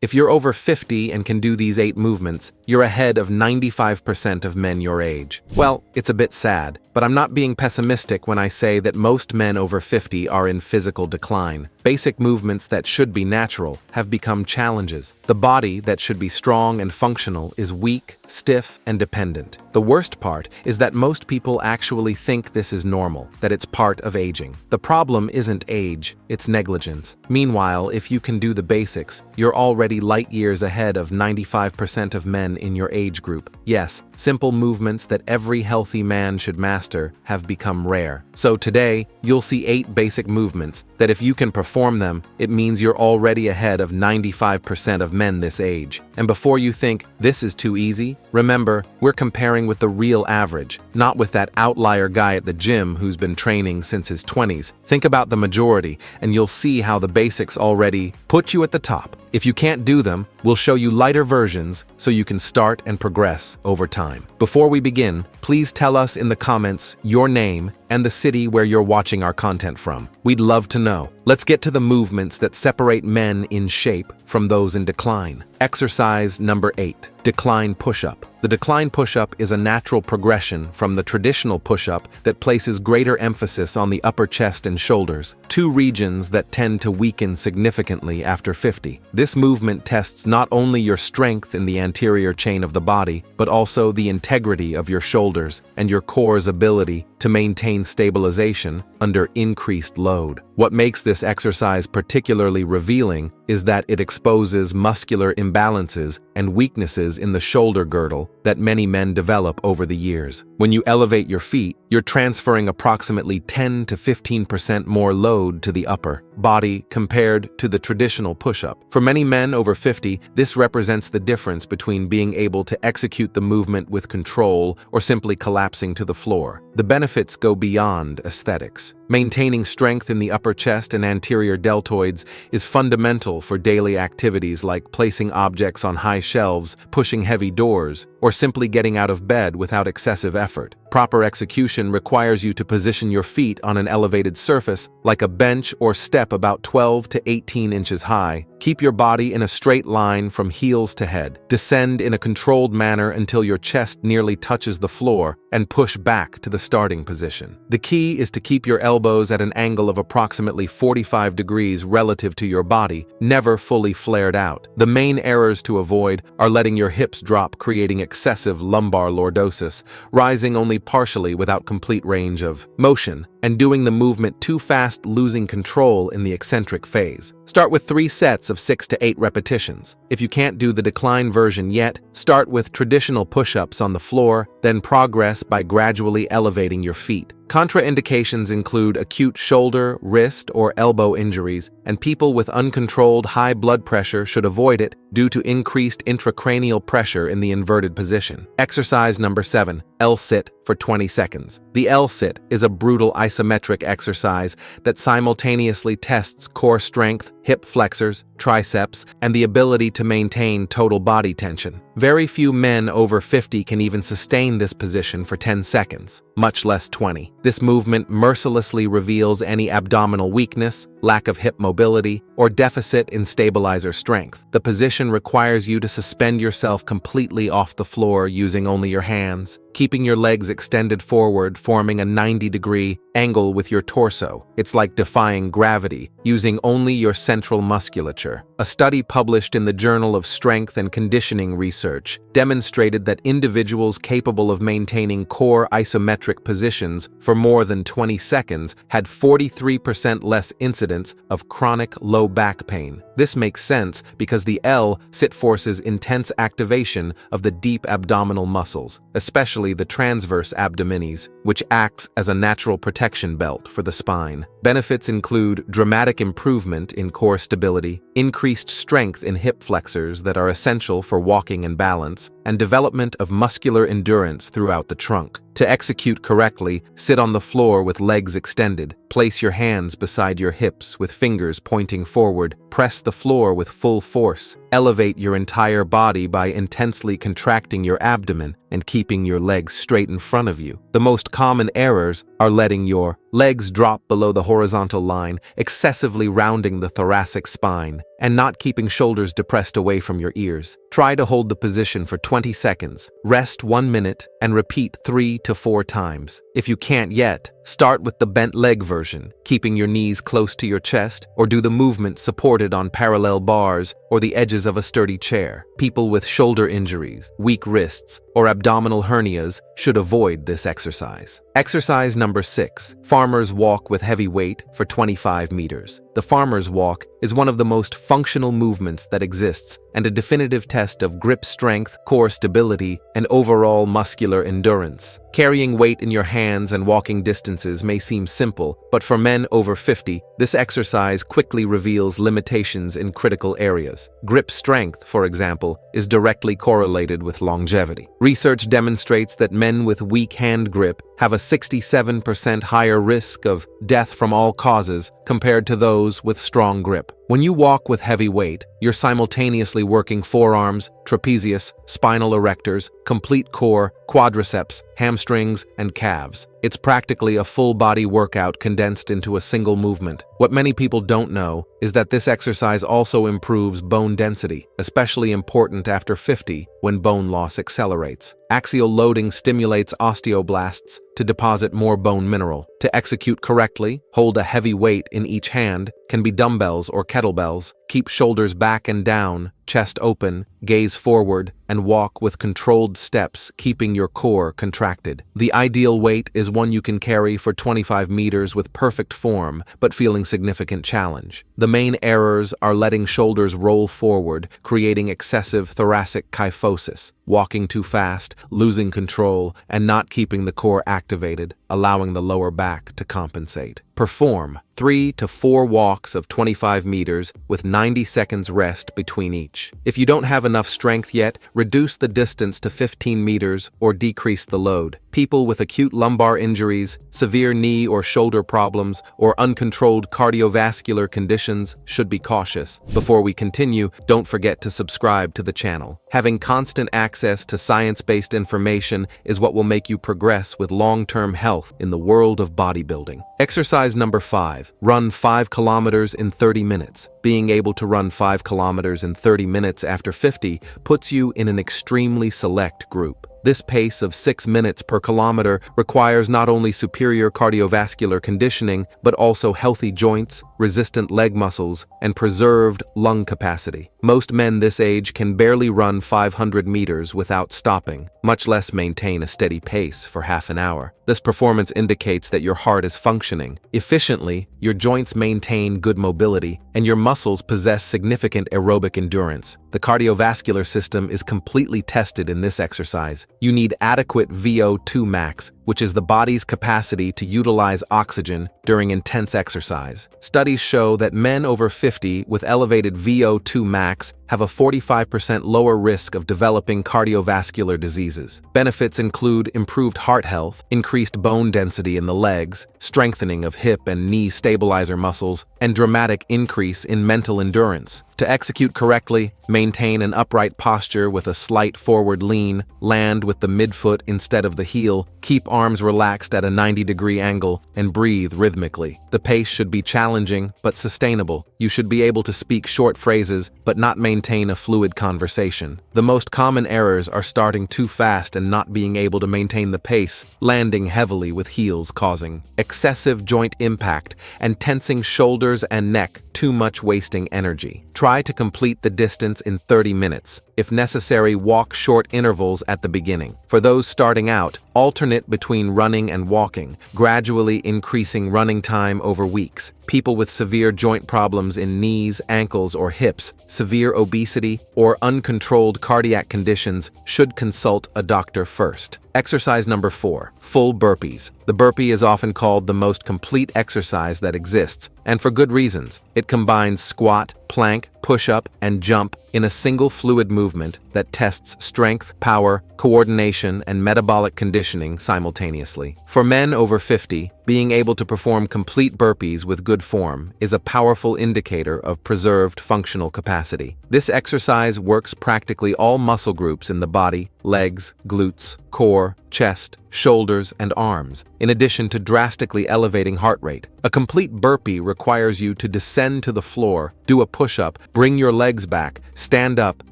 If you're over 50 and can do these 8 movements, you're ahead of 95% of men your age. Well, it's a bit sad, but I'm not being pessimistic when I say that most men over 50 are in physical decline. Basic movements that should be natural have become challenges. The body that should be strong and functional is weak, stiff, and dependent. The worst part is that most people actually think this is normal, that it's part of aging. The problem isn't age, it's negligence. Meanwhile, if you can do the basics, you're already light years ahead of 95% of men in your age group. Yes, simple movements that every healthy man should master have become rare. So today, you'll see 8 basic movements that if you can perform them, it means you're already ahead of 95% of men this age. And before you think, this is too easy, remember, we're comparing with the real average, not with that outlier guy at the gym who's been training since his 20s. Think about the majority, and you'll see how the basics already put you at the top. If you can't do them, we'll show you lighter versions so you can start and progress over time. Before we begin, please tell us in the comments your name and the city where you're watching our content from. We'd love to know. Let's get to the movements that separate men in shape from those in decline. Exercise number 8, decline push-up. The decline push-up is a natural progression from the traditional push-up that places greater emphasis on the upper chest and shoulders, 2 regions that tend to weaken significantly after 50. This movement tests not only your strength in the anterior chain of the body, but also the integrity of your shoulders and your core's ability to maintain stabilization under increased load. What makes this exercise particularly revealing is that it exposes muscular imbalances and weaknesses in the shoulder girdle that many men develop over the years. When you elevate your feet, you're transferring approximately 10 to 15% more load to the upper body compared to the traditional push-up. For many men over 50, this represents the difference between being able to execute the movement with control or simply collapsing to the floor. The benefits go beyond aesthetics. Maintaining strength in the upper chest and anterior deltoids is fundamental for daily activities like placing objects on high shelves, pushing heavy doors, or simply getting out of bed without excessive effort. Proper execution requires you to position your feet on an elevated surface, like a bench or step about 12 to 18 inches high. Keep your body in a straight line from heels to head. Descend in a controlled manner until your chest nearly touches the floor, and push back to the starting position. The key is to keep your elbows at an angle of approximately 45 degrees relative to your body, never fully flared out. The main errors to avoid are letting your hips drop, creating excessive lumbar lordosis, rising only partially without complete range of motion, and doing the movement too fast, losing control in the eccentric phase. Start with 3 sets of 6 to 8 repetitions. If you can't do the decline version yet, start with traditional push-ups on the floor, then progress by gradually elevating your feet. Contraindications include acute shoulder, wrist, or elbow injuries, and people with uncontrolled high blood pressure should avoid it due to increased intracranial pressure in the inverted position. Exercise number 7, L-sit for 20 seconds. The L-sit is a brutal isometric exercise that simultaneously tests core strength, hip flexors, triceps, and the ability to maintain total body tension. Very few men over 50 can even sustain this position for 10 seconds, much less 20. This movement mercilessly reveals any abdominal weakness, lack of hip mobility, or deficit in stabilizer strength. The position requires you to suspend yourself completely off the floor using only your hands, keeping your legs extended forward, forming a 90-degree angle with your torso. It's like defying gravity, using only your central musculature. A study published in the Journal of Strength and Conditioning Research demonstrated that individuals capable of maintaining core isometric positions for more than 20 seconds had 43% less incidence of chronic low back pain. This makes sense because the L-sit forces intense activation of the deep abdominal muscles, especially the transverse abdominis, which acts as a natural protection belt for the spine. Benefits include dramatic improvement in core stability, increased strength in hip flexors that are essential for walking and balance, and development of muscular endurance throughout the trunk. To execute correctly, sit on the floor with legs extended. Place your hands beside your hips with fingers pointing forward. Press the floor with full force. Elevate your entire body by intensely contracting your abdomen and keeping your legs straight in front of you. The most common errors are letting your legs drop below the horizontal line, excessively rounding the thoracic spine, and not keeping shoulders depressed away from your ears. Try to hold the position for 20 seconds, rest 1 minute, and repeat 3 to 4 times. If you can't yet, start with the bent leg version, keeping your knees close to your chest, or do the movement supported on parallel bars or the edges of a sturdy chair. People with shoulder injuries, weak wrists, or abdominal hernias should avoid this exercise. Exercise number 6. Farmer's walk with heavy weight for 25 meters. The farmer's walk is one of the most functional movements that exists and a definitive test of grip strength, core stability, and overall muscular endurance. Carrying weight in your hands and walking distances may seem simple, but for men over 50, this exercise quickly reveals limitations in critical areas. Grip strength, for example, is directly correlated with longevity. Research demonstrates that men with weak hand grip have a 67% higher risk of death from all causes compared to those with strong grip. When you walk with heavy weight, you're simultaneously working forearms, trapezius, spinal erectors, complete core, quadriceps, hamstrings, and calves. It's practically a full-body workout condensed into a single movement. What many people don't know is that this exercise also improves bone density, especially important after 50 when bone loss accelerates. Axial loading stimulates osteoblasts to deposit more bone mineral. To execute correctly, hold a heavy weight in each hand, can be dumbbells or kettlebells. Keep shoulders back and down, chest open, gaze forward, and walk with controlled steps, keeping your core contracted. The ideal weight is one you can carry for 25 meters with perfect form, but feeling significant challenge. The main errors are letting shoulders roll forward, creating excessive thoracic kyphosis, walking too fast, losing control, and not keeping the core activated, allowing the lower back to compensate. Perform 3 to 4 walks of 25 meters with 90 seconds rest between each. If you don't have enough strength yet, reduce the distance to 15 meters or decrease the load. People with acute lumbar injuries, severe knee or shoulder problems, or uncontrolled cardiovascular conditions should be cautious. Before we continue, don't forget to subscribe to the channel. Having constant access to science-based information is what will make you progress with long-term health in the world of bodybuilding. Exercise number 5. Run 5 kilometers in 30 minutes. Being able to run 5 kilometers in 30 minutes after 50 puts you in an extremely select group. This pace of 6 minutes per kilometer requires not only superior cardiovascular conditioning, but also healthy joints, resistant leg muscles, and preserved lung capacity. Most men this age can barely run 500 meters without stopping, much less maintain a steady pace for half an hour. This performance indicates that your heart is functioning efficiently, your joints maintain good mobility, and your muscles possess significant aerobic endurance. The cardiovascular system is completely tested in this exercise. You need adequate VO2 max, which is the body's capacity to utilize oxygen during intense exercise. Studies show that men over 50 with elevated VO2 max have a 45% lower risk of developing cardiovascular diseases. Benefits include improved heart health, increased bone density in the legs, strengthening of hip and knee stabilizer muscles, and dramatic increase in mental endurance. To execute correctly, maintain an upright posture with a slight forward lean, land with the midfoot instead of the heel, keep arms relaxed at a 90-degree angle, and breathe rhythmically. The pace should be challenging but sustainable. You should be able to speak short phrases but not maintain a fluid conversation. The most common errors are starting too fast and not being able to maintain the pace, landing heavily with heels causing excessive joint impact, and tensing shoulders and neck, too much wasting energy. Try to complete the distance in 30 minutes. If necessary, walk short intervals at the beginning. For those starting out, alternate between running and walking, gradually increasing running time over weeks. People with severe joint problems in knees, ankles, or hips, severe obesity, or uncontrolled cardiac conditions should consult a doctor first. Exercise number 4, full burpees. The burpee is often called the most complete exercise that exists, and for good reasons. It combines squat, plank, push-up, and jump in a single fluid movement that tests strength, power, coordination, and metabolic conditioning simultaneously. For men over 50, being able to perform complete burpees with good form is a powerful indicator of preserved functional capacity. This exercise works practically all muscle groups in the body: legs, glutes, core, chest, shoulders, and arms, in addition to drastically elevating heart rate. A complete burpee requires you to descend to the floor, do a push-up, bring your legs back, stand up,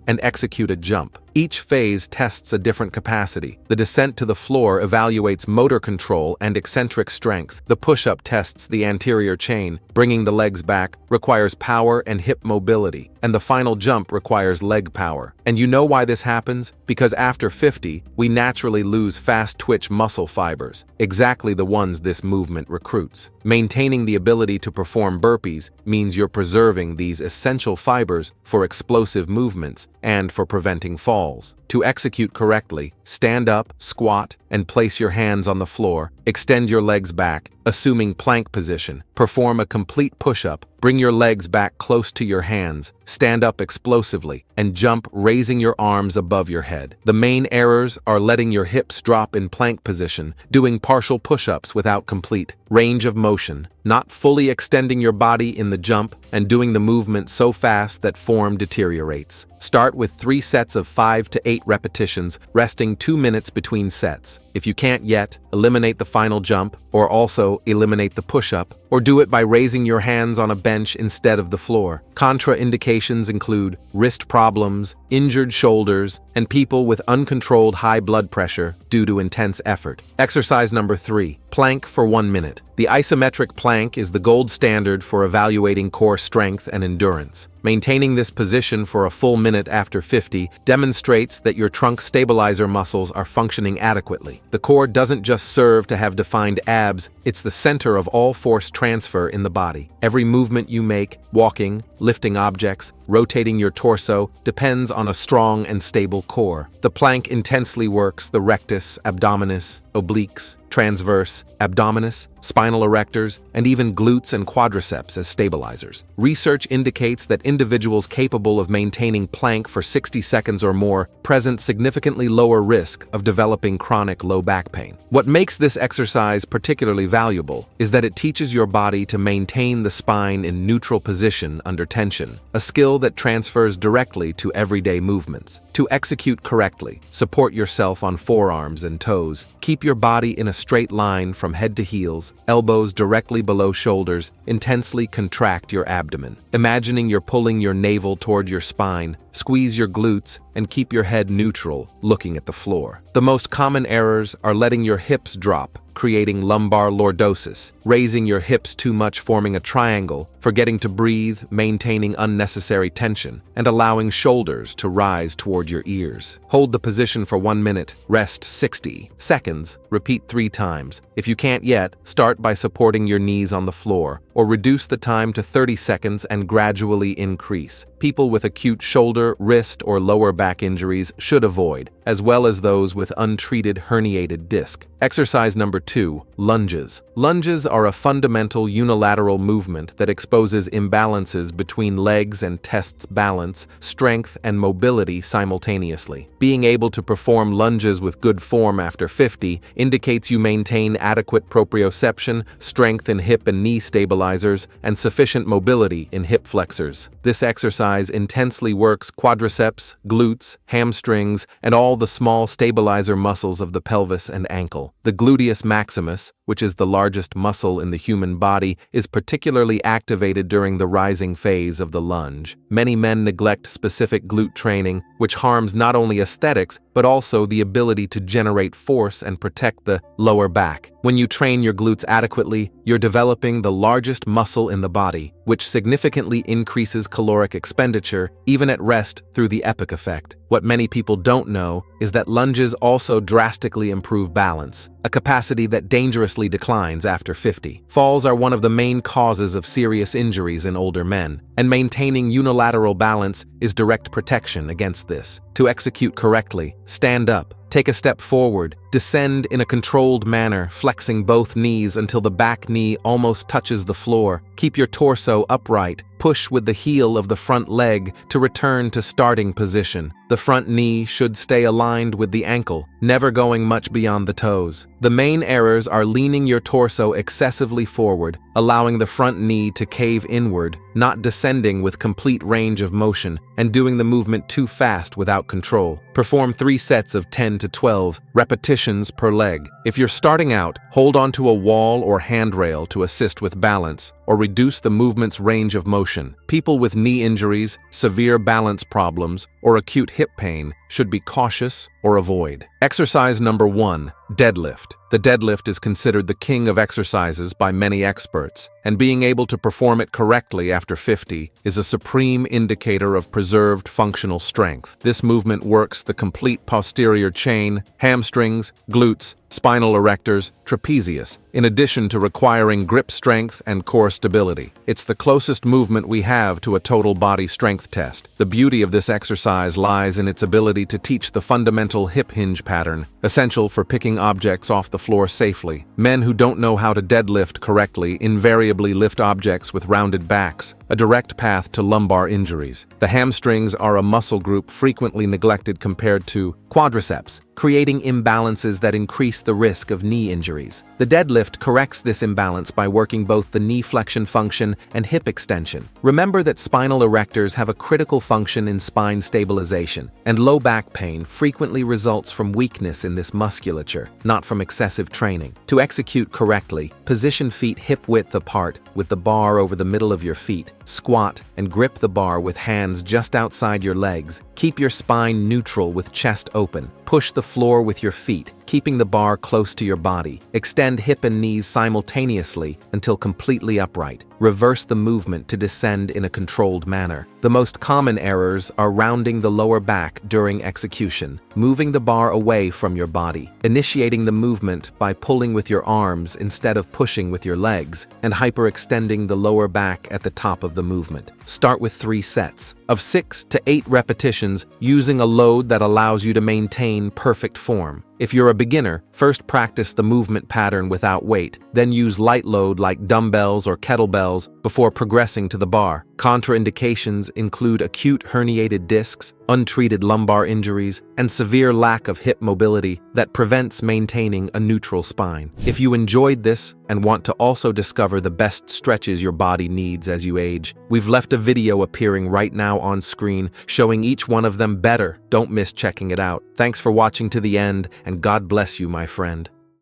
and execute a jump. Each phase tests a different capacity. The descent to the floor evaluates motor control and eccentric strength. The push-up tests the anterior chain. Bringing the legs back requires power and hip mobility. And the final jump requires leg power. And you know why this happens? Because after 50, we naturally lose fast-twitch muscle fibers, exactly the ones this movement recruits. Maintaining the ability to perform burpees means you're preserving these essential fibers for explosive movements and for preventing falls. To execute correctly, stand up, squat, and place your hands on the floor. Extend your legs back, assuming plank position. Perform a complete push-up. Bring your legs back close to your hands. Stand up explosively and jump, raising your arms above your head. The main errors are letting your hips drop in plank position, doing partial push-ups without complete range of motion, not fully extending your body in the jump, and doing the movement so fast that form deteriorates. Start with 3 sets of 5 to 8 repetitions, resting 2 minutes between sets. If you can't yet, eliminate the final jump, or also eliminate the push-up, or do it by raising your hands on a bench instead of the floor. Contraindications include wrist problems, injured shoulders, and people with uncontrolled high blood pressure due to intense effort. Exercise number 3, plank for 1 minute. The isometric plank is the gold standard for evaluating core strength and endurance. Maintaining this position for a full minute after 50 demonstrates that your trunk stabilizer muscles are functioning adequately. The core doesn't just serve to have defined abs, it's the center of all force transfer in the body. Every movement you make, walking, lifting objects, rotating your torso, depends on a strong and stable core. The plank intensely works the rectus, abdominis, obliques, transverse, abdominis, spinal erectors, and even glutes and quadriceps as stabilizers. Research indicates that individuals capable of maintaining plank for 60 seconds or more present significantly lower risk of developing chronic low back pain. What makes this exercise particularly valuable is that it teaches your body to maintain the spine in neutral position under tension, a skill that transfers directly to everyday movements. To execute correctly, support yourself on forearms and toes. Keep your body in a straight line from head to heels, elbows directly below shoulders. Intensely contract your abdomen. Imagining you're pulling your navel toward your spine, squeeze your glutes, and keep your head neutral, looking at the floor. The most common errors are letting your hips drop, creating lumbar lordosis, raising your hips too much, forming a triangle, forgetting to breathe, maintaining unnecessary tension, and allowing shoulders to rise toward your ears. Hold the position for 1 minute, rest 60 seconds, repeat 3 times. If you can't yet, start by supporting your knees on the floor, or reduce the time to 30 seconds and gradually increase. People with acute shoulder, wrist, or lower back injuries should avoid, as well as those with untreated herniated disc. Exercise number 2, lunges. Lunges are a fundamental unilateral movement that exposes imbalances between legs and tests balance, strength, and mobility simultaneously. Being able to perform lunges with good form after 50 indicates you maintain adequate proprioception, strength in hip and knee stabilizers, and sufficient mobility in hip flexors. This exercise intensely works quadriceps, glutes, hamstrings, and all the small stabilizer muscles of the pelvis and ankle. The gluteus maximus, which is the largest muscle in the human body, is particularly activated during the rising phase of the lunge. Many men neglect specific glute training, which harms not only aesthetics, but also the ability to generate force and protect the lower back. When you train your glutes adequately, you're developing the largest muscle in the body, which significantly increases caloric expenditure, even at rest, through the epic effect. What many people don't know is that lunges also drastically improve balance. a capacity that dangerously declines after 50. Falls are one of the main causes of serious injuries in older men, and maintaining unilateral balance is direct protection against this. To execute correctly, stand up, take a step forward, descend in a controlled manner, flexing both knees until the back knee almost touches the floor. Keep your torso upright. Push with the heel of the front leg to return to starting position. The front knee should stay aligned with the ankle, never going much beyond the toes. The main errors are leaning your torso excessively forward, allowing the front knee to cave inward, not descending with complete range of motion, and doing the movement too fast without control. Perform 3 sets of 10 to 12 repetitions per leg. If you're starting out, hold onto a wall or handrail to assist with balance, or reduce the movement's range of motion. People with knee injuries, severe balance problems, or acute hip pain should be cautious or avoid. Exercise number 1, deadlift. The deadlift is considered the king of exercises by many experts, and being able to perform it correctly after 50 is a supreme indicator of preserved functional strength. This movement works the complete posterior chain, hamstrings, glutes, spinal erectors, trapezius, in addition to requiring grip strength and core stability. It's the closest movement we have to a total body strength test. The beauty of this exercise lies in its ability to teach the fundamental hip hinge pattern, essential for picking objects off the floor safely. Men who don't know how to deadlift correctly invariably lift objects with rounded backs, a direct path to lumbar injuries. The hamstrings are a muscle group frequently neglected compared to quadriceps, creating imbalances that increase the risk of knee injuries. The deadlift corrects this imbalance by working both the knee flexion function and hip extension. Remember that spinal erectors have a critical function in spine stabilization, and low back pain frequently results from weakness in this musculature, not from excessive training. To execute correctly, position feet hip-width apart with the bar over the middle of your feet. Squat and grip the bar with hands just outside your legs. Keep your spine neutral with chest open. Push the floor with your feet, keeping the bar close to your body. Extend hip and knees simultaneously until completely upright. Reverse the movement to descend in a controlled manner. The most common errors are rounding the lower back during execution, moving the bar away from your body, initiating the movement by pulling with your arms instead of pushing with your legs, and hyperextending the lower back at the top of the movement. Start with 3 sets of 6 to 8 repetitions using a load that allows you to maintain perfect form. If you're a beginner, first practice the movement pattern without weight, then use light load like dumbbells or kettlebells before progressing to the bar. Contraindications include acute herniated discs, untreated lumbar injuries, and severe lack of hip mobility that prevents maintaining a neutral spine. If you enjoyed this and want to also discover the best stretches your body needs as you age, we've left a video appearing right now on screen showing each one of them better. Don't miss checking it out. Thanks for watching to the end, and God bless you, my friend.